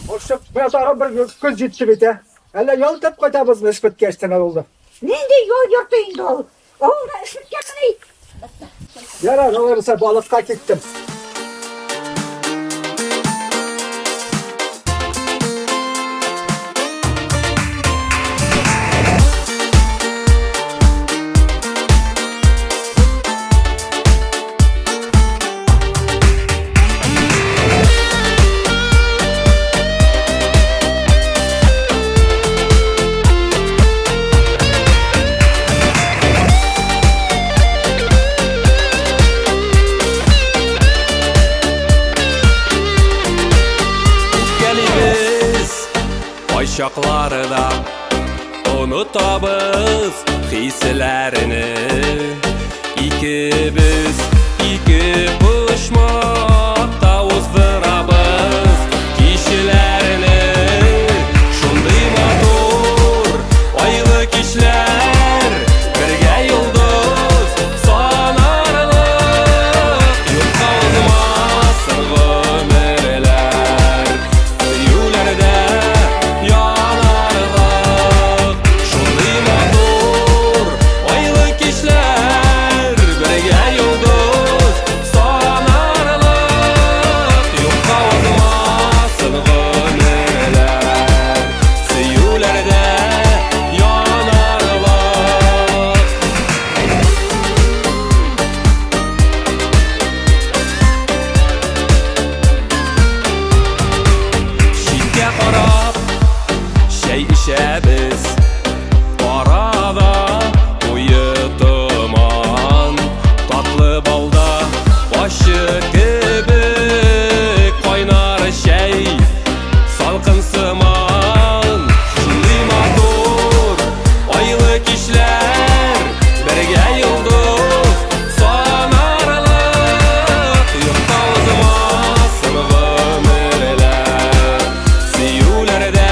Hoşçak mezara bir göz jetişi bete. Hele yol tep koytabız nispet geçten oldu. Nende yol yoktu indi ol. Oğulda ışık yakını. Yarar olursa balıkta gittim. Şaklarda unutabız hislerini. İkimiz iki pışmakta uzdırabız kişilerini. Şunday motor aylık işler birge yıldız sanarlık. Yurtta uzmasın ömürler yüylerde işemiz arada uyutuman tatlı balda başı gibi kaynar şey salkın sıman. Şimdi motor aylık işler birge yıldız sanarlık. Yurtta uzmasın ömürler siyulerde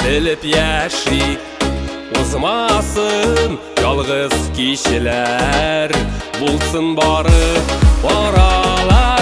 bilip yaşayık uzmasın yalğız kişiler bulsun barı oralar.